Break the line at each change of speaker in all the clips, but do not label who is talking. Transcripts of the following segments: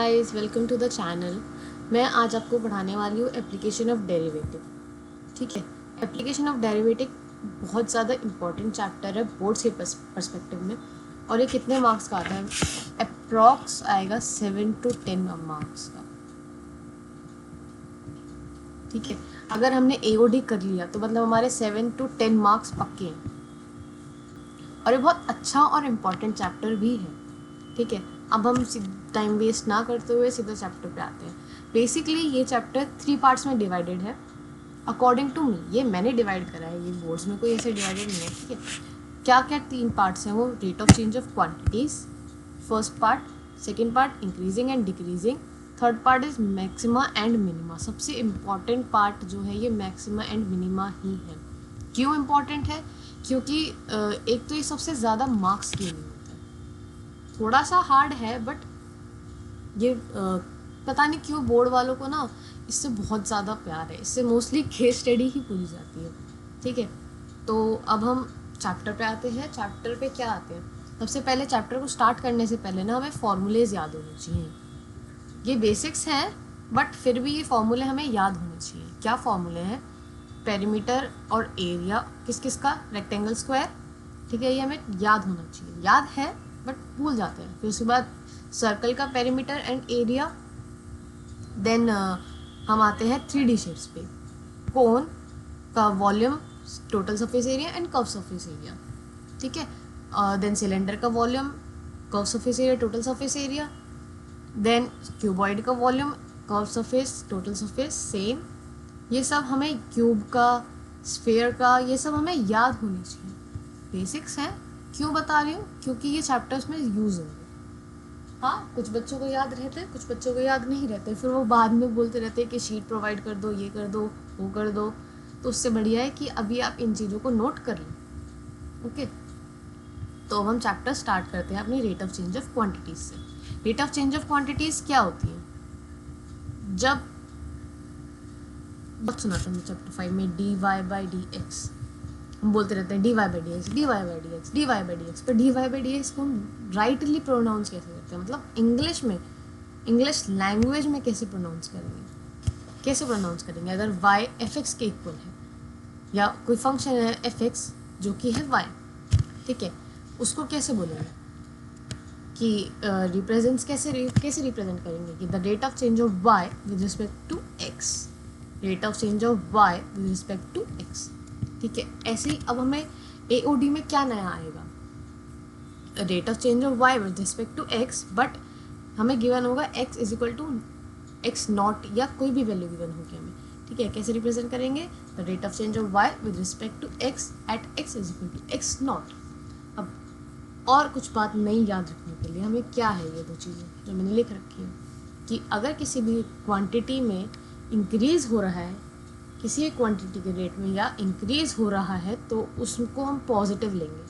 Guys, welcome to the channel. मैं आज आपको पढ़ाने वाली हूँ एप्लीकेशन ऑफ डेरिवेटिव। ठीक है। एप्लीकेशन ऑफ डेरिवेटिव बहुत ज़्यादा इम्पोर्टेंट चैप्टर है बोर्ड्स के पर्सपेक्टिव में। और ये कितने मार्क्स का आता है? अप्रॉक्स आएगा 7 to 10 मार्क्स का। ठीक है। अगर हमने AOD कर लिया तो मतलब हमारे 7 to 10 मार्क्स पक्के हैं। और ये बहुत अच्छा और इम्पॉर्टेंट चैप्टर भी है। ठीक है। अब हम टाइम वेस्ट ना करते हुए सीधा चैप्टर पे आते हैं। बेसिकली ये चैप्टर 3 पार्ट्स में डिवाइडेड है अकॉर्डिंग टू मी। ये मैंने डिवाइड करा है, ये बोर्ड्स में कोई ऐसे डिवाइडेड नहीं है। ठीक है। क्या क्या 3 पार्ट्स हैं वो? Rate of change of quantities, first part. Second part increasing and decreasing. Third part is maxima and minima. सबसे इम्पॉर्टेंट पार्ट जो है ये मैक्सिमा एंड मिनिमा ही है। क्यों इम्पॉर्टेंट है? क्योंकि एक तो ये सबसे ज़्यादा मार्क्स के लिए होता है। थोड़ा सा हार्ड है बट ये पता नहीं क्यों बोर्ड वालों को ना इससे बहुत ज़्यादा प्यार है। इससे मोस्टली केस स्टडी ही पूरी जाती है। ठीक है। तो अब हम चैप्टर पे आते हैं। चैप्टर पे क्या आते हैं? सबसे पहले चैप्टर को स्टार्ट करने से पहले ना हमें फॉर्मूलेज याद होने चाहिए। ये बेसिक्स हैं बट फिर भी ये फॉर्मूले हमें याद होने चाहिए। क्या फॉर्मूले हैं? पेरीमीटर और एरिया किस किस का? Rectangle, square. ठीक है। ये हमें याद होना चाहिए। याद है बट भूल जाते हैं। फिर उसके बाद सर्कल का पेरीमीटर एंड एरिया। देन हम आते हैं 3D शेप्स पे। कोन का volume, total surface area and curve surface area. ठीक है। देन सिलेंडर का volume, curve surface area, total surface area. Then cuboid का volume, curve surface, total surface same. ये सब हमें क्यूब का, स्फेयर का, ये सब हमें याद होनी चाहिए। बेसिक्स हैं। क्यों बता रही हूँ? क्योंकि ये चैप्टर्स में यूज़ होंगे। हाँ, कुछ बच्चों को याद रहते हैं, कुछ बच्चों को याद नहीं रहते। फिर वो बाद में बोलते रहते हैं कि शीट प्रोवाइड कर दो, ये कर दो, वो कर दो। तो उससे बढ़िया है कि अभी आप इन चीज़ों को नोट कर लें। ओके। तो अब हम चैप्टर स्टार्ट करते हैं अपनी rate of change of quantities से। Rate of change of quantities क्या होती है? जब बहुत सुना था मैं चैप्टर 5 में dy/dx। हम बोलते रहते हैं dy/dx, dy/dx, dy/dx। पर dy/dx को हम राइटली प्रोनाउंस कैसे करते हैं? मतलब इंग्लिश में, इंग्लिश लैंग्वेज में कैसे प्रोनाउंस करेंगे? कैसे प्रोनाउंस करेंगे अगर y fx के इक्वल है या कोई फंक्शन है fx जो कि है y? ठीक है। उसको कैसे बोलेंगे कि रिप्रेजेंट्स कैसे रिप्रेजेंट करेंगे कि the rate of change of y with respect to x। Rate of change of y with respect to x। ठीक है। ऐसे ही अब हमें AOD में क्या नया आएगा? Rate of change of y with respect to x, but हमें गिवन होगा x is equal to x not या कोई भी वैल्यू गिवन होगी हमें। ठीक है। कैसे रिप्रेजेंट करेंगे? The rate of change of y with respect to x at x is equal to x not. अब और कुछ बात नहीं याद रखने के लिए हमें क्या है ये दो चीज़ें जो मैंने लिख रखी है कि अगर किसी भी क्वांटिटी में इंक्रीज़ हो रहा है, किसी एक क्वांटिटी के रेट में या इंक्रीज़ हो रहा है तो उसको हम पॉजिटिव लेंगे,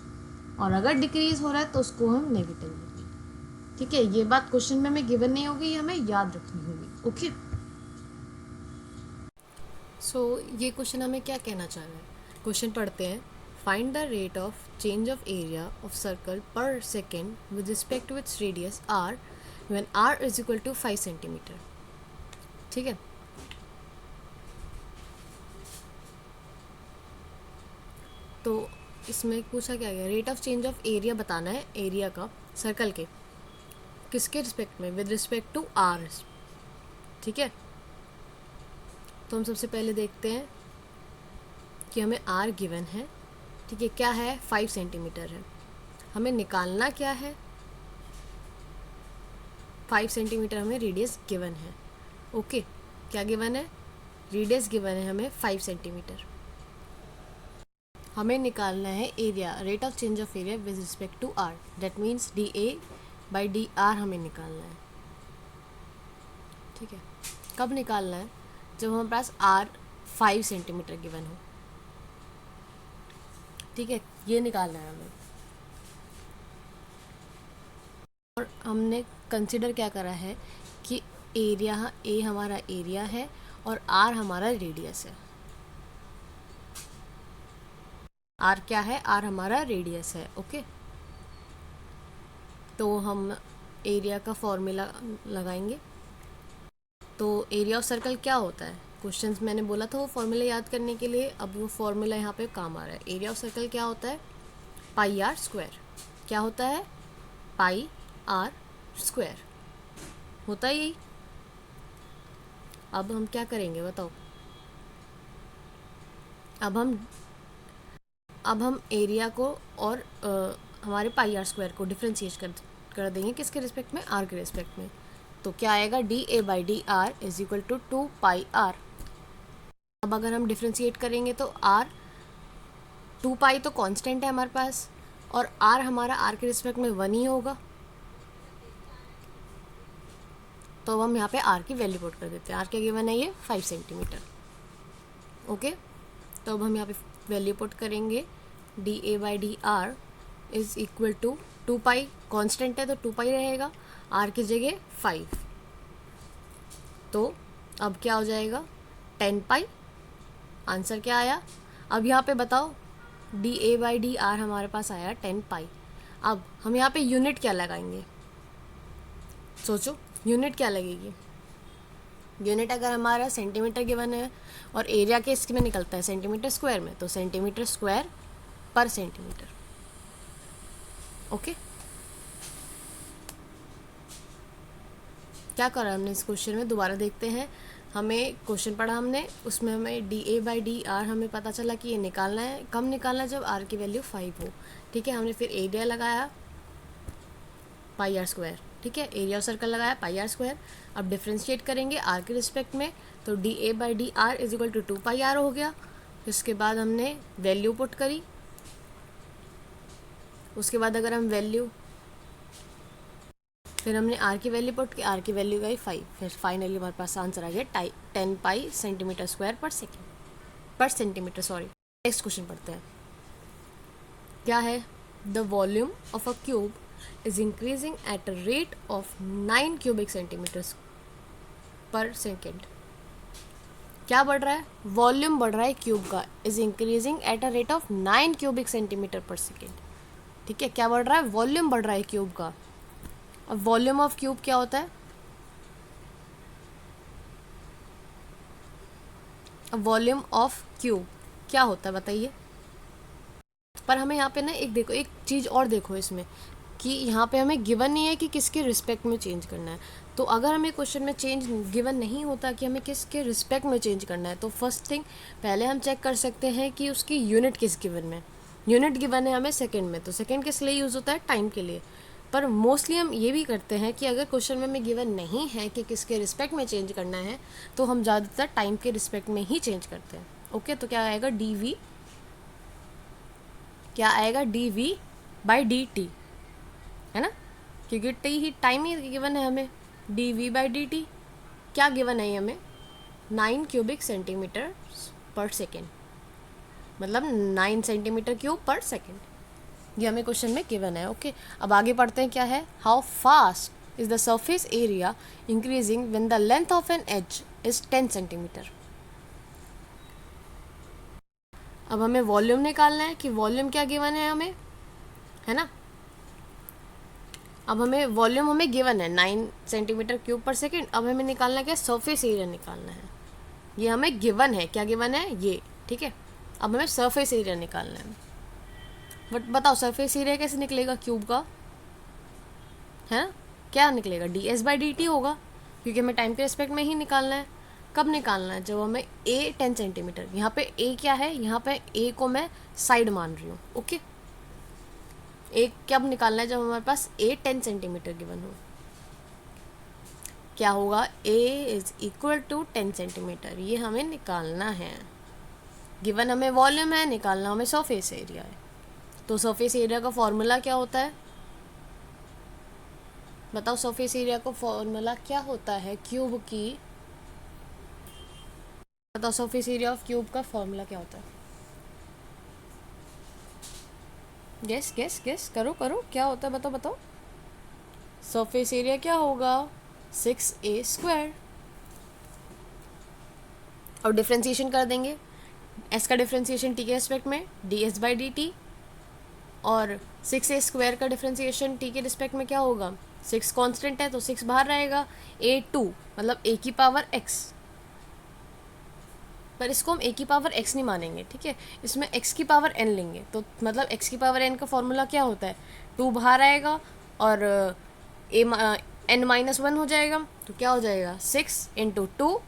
और अगर डिक्रीज़ हो रहा है तो उसको हम नेगेटिव लेंगे। ठीक है। ये बात क्वेश्चन में हमें गिवन नहीं होगी, ये हमें याद रखनी होगी। ओके। सो ये क्वेश्चन हमें क्या कहना चाह रहा है? क्वेश्चन पढ़ते हैं। Find the rate of change of area of circle per second with respect to its radius r when r is equal to 5 centimetre. ठीक है। तो इसमें पूछा क्या गया? Rate of change of area बताना है, एरिया का सर्कल के किसके रिस्पेक्ट में? With respect to r। ठीक है। तो हम सबसे पहले देखते हैं कि हमें r गिवन है। ठीक है। क्या है? 5 सेंटीमीटर है। हमें निकालना क्या है? 5 सेंटीमीटर हमें रेडियस गिवन है। ओके। क्या गिवन है? रेडियस गिवन है हमें 5 सेंटीमीटर। हमें निकालना है area, rate of change of area with respect to r। That means dA/dr हमें निकालना है। ठीक है। कब निकालना है? जब हमारे पास r 5 सेंटीमीटर गिवन हो। ठीक है। ये निकालना है हमें। और हमने कंसिडर क्या करा है कि एरिया, ए हमारा एरिया है और आर हमारा रेडियस है। आर क्या है? आर हमारा रेडियस है। ओके। तो हम एरिया का फॉर्मूला लगाएंगे। तो एरिया ऑफ सर्कल क्या होता है, क्वेश्चंस मैंने बोला था वो फॉर्मूला याद करने के लिए, अब वो फॉर्मूला यहाँ पे काम आ रहा है। एरिया ऑफ सर्कल क्या होता है, पाई आर स्क्वायर। क्या होता है, पाई आर स्क्वायर होता है यही। अब हम क्या करेंगे बताओ, अब हम एरिया को और हमारे पाई आर स्क्वायर को डिफ्रेंशिएट कर देंगे किसके रिस्पेक्ट में, आर के रिस्पेक्ट में। तो क्या आएगा, D A by D R is equal to 2 pi R. अब अगर हम डिफ्रेंशिएट करेंगे तो आर, 2 पाई तो कांस्टेंट है हमारे पास, और आर हमारा आर के रिस्पेक्ट में 1 ही होगा। तो अब हम यहाँ पे आर की वैल्यू पुट कर देते हैं। आर क्या गिवन है, ये 5 सेंटीमीटर। ओके, तो अब हम यहाँ पे वैल्यू पुट करेंगे, D A by D R is equal to 2 pi, constant है तो 2 पाई रहेगा, आर की जगह 5। तो अब क्या हो जाएगा, 10 पाई। आंसर क्या आया, अब यहाँ पे बताओ, D A by D are हमारे पास आया 10 पाई। अब हम यहाँ पे यूनिट क्या लगाएंगे, सोचो यूनिट क्या लगेगी। यूनिट अगर हमारा सेंटीमीटर गिवन है और एरिया के इसमें निकलता है सेंटीमीटर स्क्वायर में, तो सेंटीमीटर स्क्वायर पर सेंटीमीटर। ओके, क्या करा हमने इस क्वेश्चन में, दोबारा देखते हैं। हमें क्वेश्चन पढ़ा हमने, उसमें हमें D A by D are हमें पता चला कि ये निकालना है, कम निकालना है जब आर की वैल्यू 5 हो। ठीक है, हमने फिर एरिया लगाया पाई आर स्क्वायर। ठीक है, एरिया ऑफ सर्कल लगाया पाई आर स्क्वायर। अब डिफ्रेंशिएट करेंगे आर के रिस्पेक्ट में, तो D A by D R is equal to 2 pi R हो गया। उसके बाद हमने वैल्यू पुट करी, उसके बाद अगर हम वैल्यू, फिर हमने आर की वैल्यू पुट की, आर की वैल्यू गई 5, फिर फाइनली हमारे पास आंसर आ गया 10 पाई सेंटीमीटर स्क्वायर पर सेकेंड, पर सेंटीमीटर सॉरी। नेक्स्ट क्वेश्चन पढ़ते हैं, क्या है, the volume of a cube is increasing at a rate of 9 cubic centimeters per second। क्या बढ़ रहा है, वॉल्यूम बढ़ रहा है क्यूब का, is increasing at a rate of 9 cubic centimeter per second। ठीक है, क्या बढ़ रहा है, वॉल्यूम बढ़ रहा है क्यूब का। अब वॉल्यूम ऑफ क्यूब क्या होता है, अब वॉल्यूम ऑफ क्यूब क्या होता है बताइए। पर हमें यहाँ पे ना एक देखो, एक चीज़ और देखो इसमें, कि यहाँ पे हमें गिवन नहीं है कि किसके रिस्पेक्ट में चेंज करना है। तो अगर हमें क्वेश्चन में चेंज गिवन नहीं होता कि हमें किसके रिस्पेक्ट में चेंज करना है, तो फर्स्ट थिंग पहले हम चेक कर सकते हैं कि उसकी यूनिट किस गिवन में। यूनिट गिवन है हमें सेकंड में, तो सेकंड किस लिए यूज़ होता है, टाइम के लिए। पर मोस्टली हम ये भी करते हैं कि अगर क्वेश्चन में हमें गिवन नहीं है कि किसके रिस्पेक्ट में चेंज करना है, तो हम ज़्यादातर टाइम के रिस्पेक्ट में ही चेंज करते हैं। ओके, तो क्या आएगा, डी वी, क्या आएगा, D V by D T, है ना, क्योंकि टी ही टाइम ही गिवन है हमें। D V by D T क्या गिवन है हमें, 9 क्यूबिक सेंटीमीटर पर सेकेंड, मतलब 9 सेंटीमीटर क्यूब पर सेकेंड, ये हमें क्वेश्चन में गिवन है। ओके, अब आगे पढ़ते हैं, क्या है, how fast is the surface area increasing when the length of an edge is 10 centimetre. अब हमें वॉल्यूम निकालना है कि वॉल्यूम क्या गिवन है हमें, है ना। अब हमें वॉल्यूम हमें गिवन है 9 सेंटीमीटर क्यूब पर सेकेंड। अब हमें निकालना क्या, सरफेस एरिया निकालना है, ये हमें गिवन है, क्या गिवन है ये। ठीक है, अब हमें सरफेस एरिया निकालना है। बट बताओ सरफेस एरिया कैसे निकलेगा क्यूब का, है ना, क्या निकलेगा, D S by D T होगा, क्योंकि हमें टाइम के रिस्पेक्ट में ही निकालना है। कब निकालना है, जब हमें ए 10 सेंटीमीटर, यहाँ पे ए क्या है, यहाँ पे ए को मैं साइड मान रही हूँ। ओके, एक कब निकालना है, जब हमारे पास ए 10 सेंटीमीटर गिवन हो। क्या होगा, ए इज इक्वल टू 10 सेंटीमीटर, ये हमें निकालना है। गिवन हमें वॉल्यूम है, निकालना हमें सरफेस एरिया है। तो सरफेस एरिया का फॉर्मूला क्या होता है, बताओ, सरफेस एरिया का फॉर्मूला क्या होता है क्यूब की, बताओ सरफेस एरिया ऑफ क्यूब का फॉर्मूला क्या होता है। गेस गेस गेस करो करो, क्या होता है, बताओ बताओ। सरफेस एरिया क्या होगा, 6a स्क्वायर। और डिफ्रेंशिएशन कर देंगे, s का डिफ्रेंशिएशन t के रिस्पेक्ट में D S by D T, और 6a स्क्वायर का डिफ्रेंशिएशन t के रिस्पेक्ट में क्या होगा, 6 कांस्टेंट है तो 6 बाहर रहेगा, a2 मतलब a की पावर x, पर इसको हम a की पावर x नहीं मानेंगे, ठीक है, इसमें x की पावर n लेंगे। तो मतलब x की पावर n का फॉर्मूला क्या होता है, 2 बाहर आएगा और n-1 हो जाएगा, तो क्या हो जाएगा 6 इंटू 2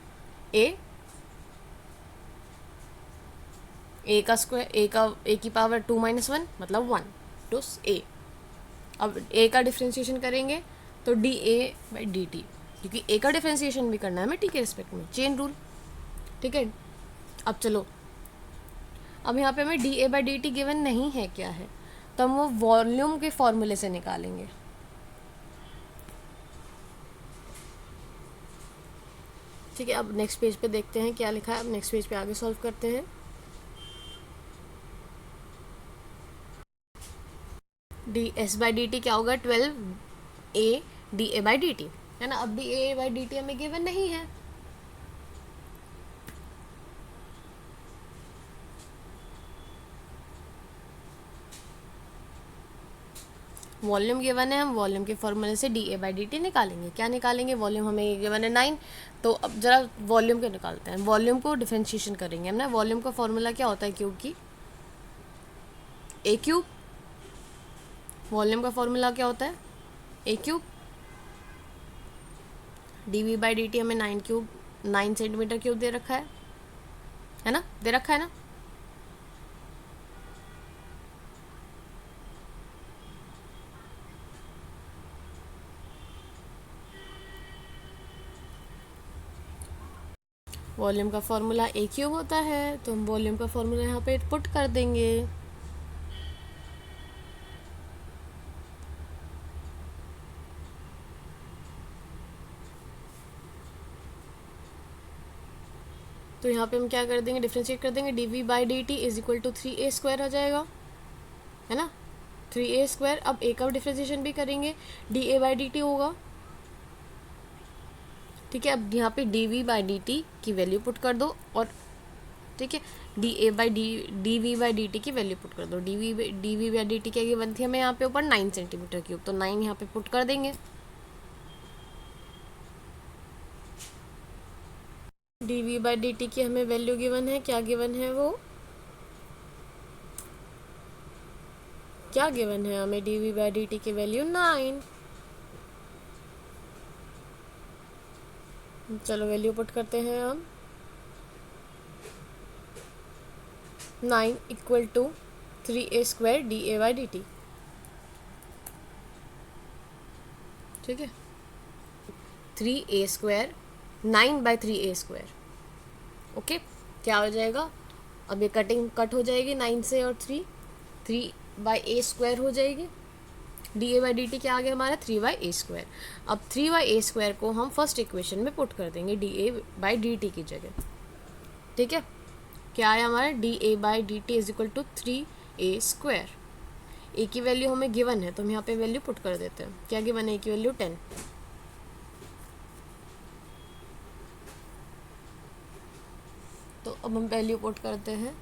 a का स्क्वायर, a की पावर 2-1 मतलब 1 टू a। अब a का डिफ्रेंशिएशन करेंगे तो dA/dt, क्योंकि a का डिफ्रेंशिएशन भी करना है हमें t के रिस्पेक्ट में, चेन रूल, ठीक है। अब चलो, अब यहाँ पे हमें dA/dt गिवन नहीं है, क्या है, तो हम वो वॉल्यूम के फॉर्मूले से निकालेंगे। ठीक है, अब नेक्स्ट पेज पे देखते हैं क्या लिखा है, अब नेक्स्ट पेज पे आगे सॉल्व करते हैं। ds/dt क्या होगा, 12a dA/dt, है ना। अब dA/dt हमें गिवन नहीं है, वॉल्यूम गिवन है, हम वॉल्यूम के फॉर्मूले से dA/dt निकालेंगे। क्या निकालेंगे, वॉल्यूम हमें गिवन है 9, तो अब जरा वॉल्यूम को निकालते हैं, वॉल्यूम को डिफरेंशिएशन करेंगे हम ना। वॉल्यूम का फॉर्मूला क्या होता है, क्यूब की a3, वॉल्यूम का फॉर्मूला क्या होता है a3, dV/dt हमें 9 सेंटीमीटर क्यूब दे रखा है ना, दे रखा है ना। वॉल्यूम का फॉर्मूला a3 होता है, तो हम वॉल्यूम का फॉर्मूला यहाँ पे पुट कर देंगे। तो यहाँ पे हम क्या कर देंगे, डिफ्रेंशिएट कर देंगे, dV/dt is equal to 3a² हो जाएगा, है ना, 3a²। अब a का डिफ्रेंशिएशन भी करेंगे, dA/dt होगा, ठीक है। अब यहाँ पे dV/dt की वैल्यू पुट कर दो, और ठीक है, dV/dt की वैल्यू पुट कर दो। dV/dt क्या गिवन थी हमें यहाँ पे ऊपर 9 सेंटीमीटर क्यूब, तो 9 यहाँ पे पुट कर देंगे। dV/dt की हमें वैल्यू गिवन है, क्या गिवन है वो, क्या गिवन है हमें, dV/dt की वैल्यू 9। चलो वैल्यू पुट करते हैं हम, 9 इक्वल टू 3a² dA/dt, ठीक है, 3a², 9/3a², ओके। क्या हो जाएगा, अब ये कटिंग कट हो जाएगी 9 से, और 3/a² हो जाएगी, dA/dt क्या आ गया हमारा 3/a²। अब 3/a² को हम फर्स्ट इक्वेशन में पुट कर देंगे dA/dt की जगह, ठीक है। क्या है हमारा, dA/dt is equal to 3a²। ए की वैल्यू हमें गिवन है, तो हम यहाँ पे वैल्यू पुट कर देते हैं। क्या गिवन है, ए की वैल्यू 10। तो अब हम वैल्यू पुट करते हैं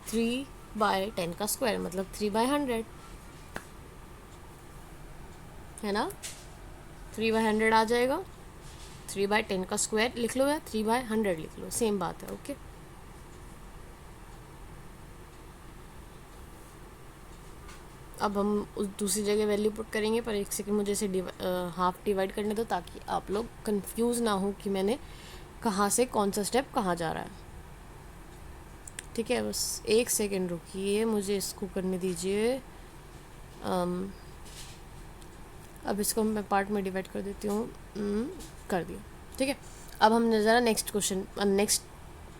3/10 का स्क्वायर, मतलब 3/100, है ना, 3/100 आ जाएगा। 3/10 का स्क्वायर लिख लो या 3/100 लिख लो, सेम बात है, ओके। अब हम उस दूसरी जगह वैल्यू पुट करेंगे, पर एक सेकंड मुझे इसे हाफ डिवाइड करने दो, ताकि आप लोग कंफ्यूज ना हो कि मैंने कहाँ से कौन सा स्टेप कहाँ जा रहा है, ठीक है। बस एक सेकंड रुकिए, मुझे इसको करने दीजिए। अब इसको मैं पार्ट में डिवाइड कर देती हूँ, कर दिया, ठीक है। अब हम ज़रा नेक्स्ट क्वेश्चन, नेक्स्ट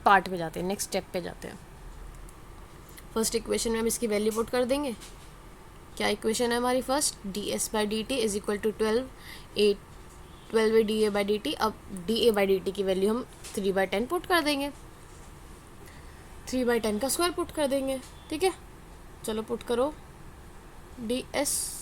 पार्ट पे जाते हैं, नेक्स्ट स्टेप पे जाते हैं। फर्स्ट इक्वेशन में हम इसकी वैल्यू पुट कर देंगे। क्या इक्वेशन है हमारी first, ds/dt is equal to 12a dA/dt। अब dA/dt की वैल्यू हम 3/10 पुट कर देंगे, 3/10 का स्क्वायर पुट कर देंगे, ठीक है। चलो पुट करो, ds/dt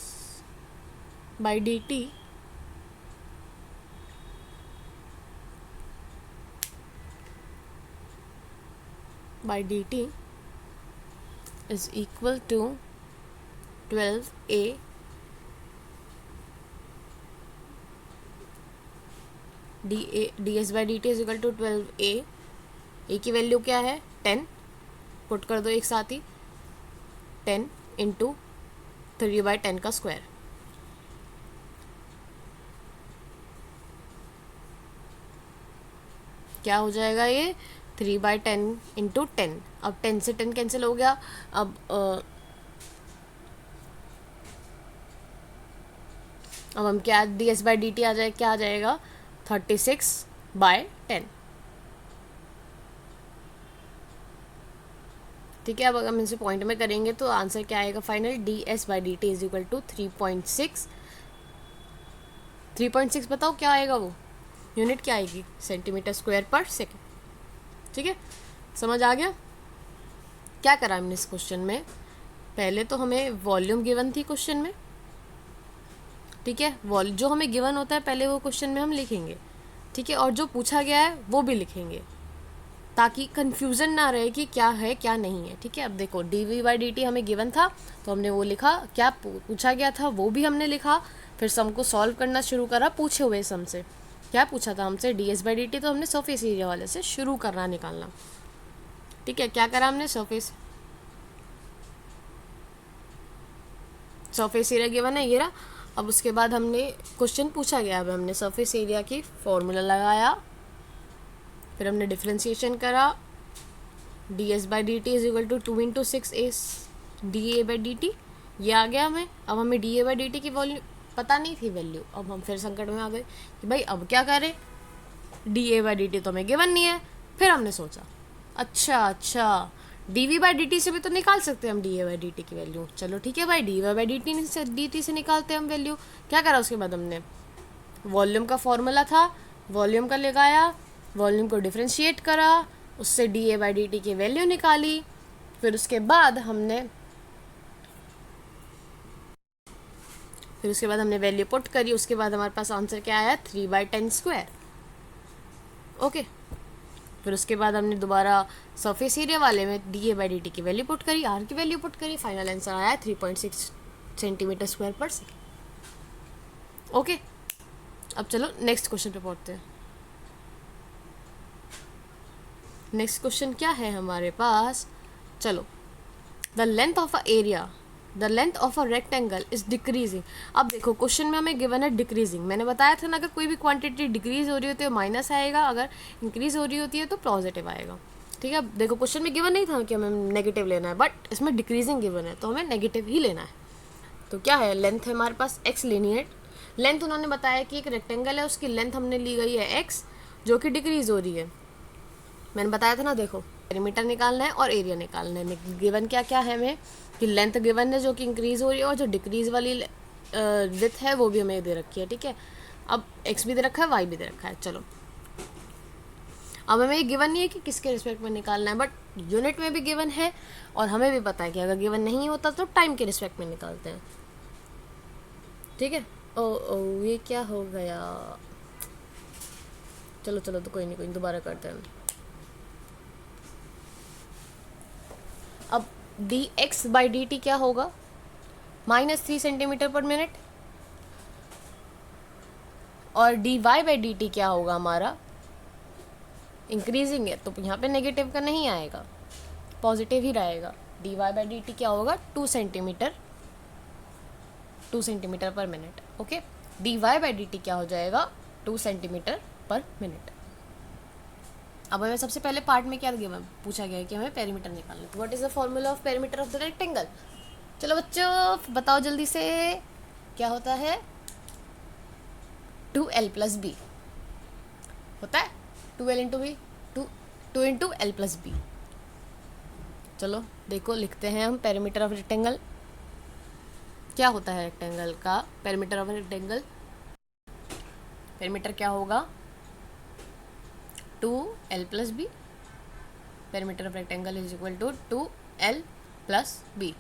dt is equal to 12a D S by D T is equal to 12a। A की वैल्यू क्या है 10, पुट कर दो एक साथ ही, 10 इंटू 3/10 का स्क्वायर। क्या हो जाएगा ये 3/10 इंटू 10। अब 10 से 10 कैंसिल हो गया। अब हम क्या d S by D t आ जाए, क्या आ जाएगा 36/10। ठीक है, अब अगर हम इसे पॉइंट में करेंगे तो आंसर क्या आएगा final, D S by D T is equal to 3.6। 3.6 बताओ क्या आएगा, वो यूनिट क्या आएगी, सेंटीमीटर स्क्वायर पर सेकेंड। ठीक है, समझ आ गया क्या करा हमने इस क्वेश्चन में। पहले तो हमें वॉल्यूम गिवन थी क्वेश्चन में, ठीक है, जो हमें गिवन होता है पहले वो क्वेश्चन में हम लिखेंगे, ठीक है, और जो पूछा गया है वो भी लिखेंगे ताकि कन्फ्यूज़न ना रहे कि क्या है क्या नहीं है। ठीक है, अब देखो D V by D T हमें गिवन था तो हमने वो लिखा, क्या पूछा गया था वो भी हमने लिखा, फिर सम को सॉल्व करना शुरू करा पूछे हुए सम से। क्या पूछा था हमसे, D S by D T, तो हमने सरफेस एरिया वाले से शुरू करना निकालना। ठीक है, क्या करा हमने, सरफेस एरिया गिवन है ये रहा। अब उसके बाद हमने क्वेश्चन पूछा गया, अब हमने सरफेस एरिया की फॉर्मूला लगाया, फिर हमने डिफ्रेंशिएशन करा, D S by D T is equal to 2 into 6 D A by D T, ये आ गया हमें। अब हमें D A by D T की वैल्यू पता नहीं थी वैल्यू, अब हम फिर संकट में आ गए कि भाई अब क्या करें, D A by D T तो हमें गिवन नहीं है। फिर हमने सोचा अच्छा D V by D T से भी तो निकाल सकते हैं हम D A by D T की वैल्यू। चलो ठीक है भाई, D Y by D T से निकालते हैं हम वैल्यू। क्या करा उसके बाद हमने वॉल्यूम का फॉर्मूला था, वॉल्यूम का लगाया, वॉल्यूम को डिफ्रेंशिएट करा, उससे D A by D T की वैल्यू निकाली। फिर उसके बाद हमने वैल्यू पुट करी। उसके बाद हमारे पास आंसर क्या आया, 3/10 स्क्वायर। ओके, फिर उसके बाद हमने दोबारा सरफेस एरिया वाले में D A by D T की वैल्यू पुट करी, आर की वैल्यू पुट करी, फाइनल आंसर आया 3.6 सेंटीमीटर स्क्वायर पर सेकेंड। ओके, अब चलो नेक्स्ट क्वेश्चन पे पहुंचते हैं। नेक्स्ट क्वेश्चन क्या है हमारे पास, चलो, the length of a rectangle is decreasing. अब देखो क्वेश्चन में हमें गिवन है डिक्रीजिंग, मैंने बताया था ना, अगर कोई भी क्वांटिटी डिक्रीज हो रही होती है माइनस आएगा, अगर इंक्रीज हो रही होती है तो पॉजिटिव आएगा। ठीक है, अब देखो क्वेश्चन में गिवन नहीं था कि हमें नेगेटिव लेना है, बट इसमें डिक्रीजिंग गिवन है तो हमें नेगेटिव ही लेना है। तो क्या है, लेंथ है हमारे पास एक्स लेनी है। लेंथ उन्होंने बताया कि एक रेक्टेंगल है, उसकी लेंथ हमने ली गई है एक्स, जो कि डिक्रीज हो रही है। मैंने बताया था ना, देखो पेरीमीटर निकालना है और एरिया निकालना है। गिवन क्या क्या है हमें, कि लेंथ गिवन है जो कि इंक्रीज हो रही है, और जो डिक्रीज वाली विड्थ है वो भी हमें दे रखी है। ठीक है, अब एक्स भी दे रखा है, वाई भी दे रखा है। चलो, अब हमें ये गिवन नहीं है कि किसके रिस्पेक्ट में निकालना है, बट यूनिट में भी गिवन है, और हमें भी पता है कि अगर गिवन नहीं होता तो टाइम के रिस्पेक्ट में निकालते हैं। ठीक है, ओ ये क्या हो गया, चलो तो कोई नहीं दोबारा करते हैं। अब D X by D T क्या होगा, -3 सेंटीमीटर पर मिनट, और D Y by D T क्या होगा हमारा, इंक्रीजिंग है तो यहाँ पे नेगेटिव का नहीं आएगा, पॉजिटिव ही रहेगा। D Y by D T क्या होगा, 2 centimetre per minute. Okay, D Y by D T क्या हो जाएगा, 2 सेंटीमीटर पर मिनट। अब हमें सबसे पहले पार्ट में क्या पूछा गया है कि हमें पेरीमीटर निकालना है। What is the formula of perimeter of the rectangle. चलो बच्चों बताओ जल्दी से, क्या होता है, 2l + b होता है, 2l into B, 2 into l + b। चलो देखो लिखते हैं हम, पेरीमीटर ऑफ रेक्टेंगल क्या होता है, रेक्टेंगल का पेरीमीटर ऑफ रेक्टेंगल, पेरीमीटर क्या होगा, 2l + b, perimeter of rectangle is equal to 2l + b।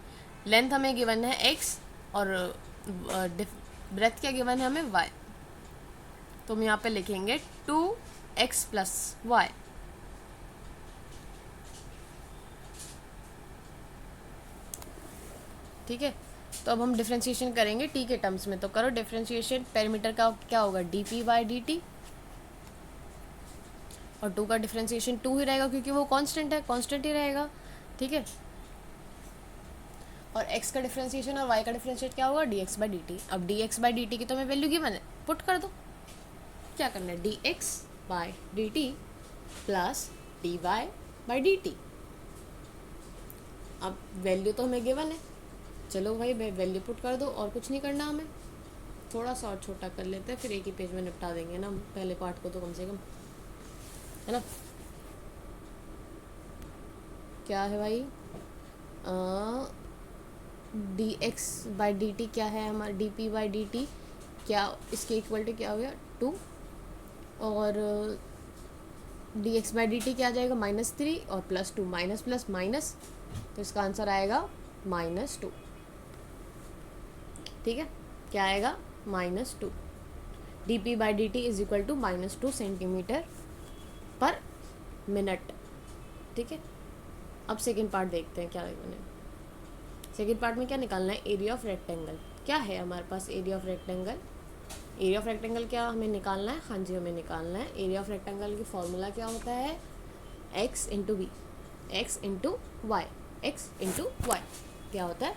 Length हमें गिवन है x, और ब्रेथ क्या गिवन है हमें, y, तो हम यहाँ पे लिखेंगे 2x + y। ठीक है, तो अब हम डिफ्रेंशिएशन करेंगे टी के टर्म्स में, तो करो डिफ्रेंशिएशन। पेरीमीटर का क्या होगा, D P by D T, और 2 का डिफ्रेंसिएशन 2 ही रहेगा क्योंकि वो कांस्टेंट है, कांस्टेंट ही रहेगा, ठीक है। और x का डिफ्रेंसिएशन और y का डिफ्रेंशिएट क्या होगा, dx बाई dt। अब dx बाई dt की तो हमें वैल्यू गिवन है, पुट कर दो। क्या करना है, dx by dt plus dy by dt। अब वैल्यू तो हमें गिवन है, चलो भाई वैल्यू पुट कर दो, और कुछ नहीं करना हमें। थोड़ा सा और छोटा कर लेते हैं, फिर एक ही पेज में निपटा देंगे ना पहले पार्ट को तो कम से कम, है ना। क्या है भाई, D X by D T क्या है हमारा, D P by D T क्या, इसके इक्वल टू क्या हो गया 2, और D X by D T क्या आ जाएगा -3, और +2 माइनस प्लस माइनस, तो इसका आंसर आएगा -2, ठीक है। क्या आएगा, -2। D P by D T is equal to -2 centimetre per minute, ठीक है। अब सेकेंड पार्ट देखते हैं क्या है। सेकेंड पार्ट में क्या निकालना है, एरिया ऑफ रेक्टेंगल। क्या है हमारे पास area of rectangle, area of rectangle क्या हमें निकालना है, हाँ जी हमें निकालना है। एरिया ऑफ रेक्टेंगल की फॉर्मूला क्या होता है, x into b, x into y, x into y क्या होता है,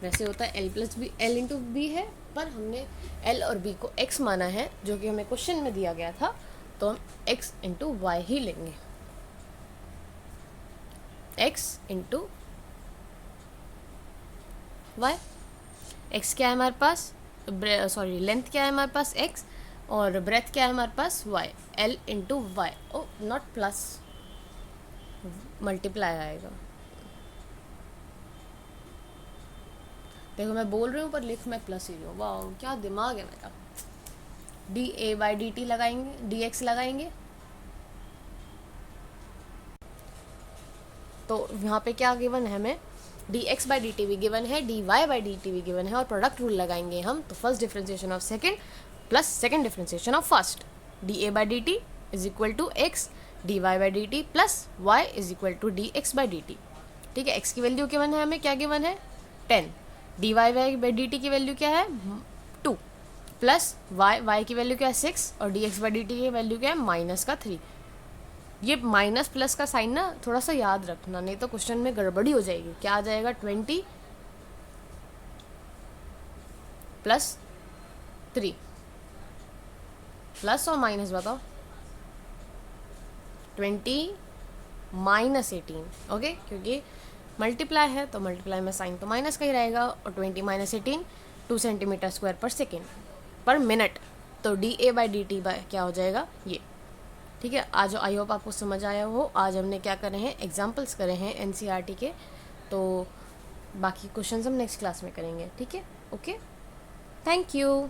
वैसे होता है l plus b, l into b है, पर हमने l और b को x माना है जो कि हमें क्वेश्चन में दिया गया था, तो हम x इंटू वाई ही लेंगे, x इंटू वाई। x क्या है हमारे पास, सॉरी लेंथ क्या है हमारे पास x, और ब्रेथ क्या है हमारे पास y, l into Y, oh not plus, multiply आएगा। देखो मैं बोल रही हूँ पर लिख मैं प्लस ही रही हूँ, वाह क्या दिमाग है मेरा। D A by D T लगाएंगे, डी एक्स लगाएंगे, तो यहाँ पे क्या गिवन है हमें, D X by D T भी गिवन है, D Y by D T भी गिवन है, और प्रोडक्ट रूल लगाएंगे हम, तो first differentiation of second plus second differentiation of first, D A by D T is equal to X, D Y by D T plus Y is equal to D X by D T, ठीक है। X की value given है हमें, क्या given है 10, D Y by D T की value क्या है 2, प्लस वाई की वैल्यू क्या है 6, और D X by D T की वैल्यू क्या है -3। ये माइनस प्लस का साइन ना थोड़ा सा याद रखना, नहीं तो क्वेश्चन में गड़बड़ी हो जाएगी। क्या आ जाएगा 20 प्लस 3, प्लस और माइनस बताओ, 20 -18, ओके, क्योंकि मल्टीप्लाई है तो मल्टीप्लाई में साइन तो माइनस का ही रहेगा, और 20 - 18 2 सेंटीमीटर स्क्वायर पर सेकेंड पर मिनट, तो D A by D T by क्या हो जाएगा ये, ठीक है। आज आई होप आपको समझ आया हो। आज हमने क्या करे हैं, एग्जाम्पल्स करे हैं एनसीईआरटी के, तो बाकी क्वेश्चंस हम नेक्स्ट क्लास में करेंगे, ठीक है, ओके, थैंक यू।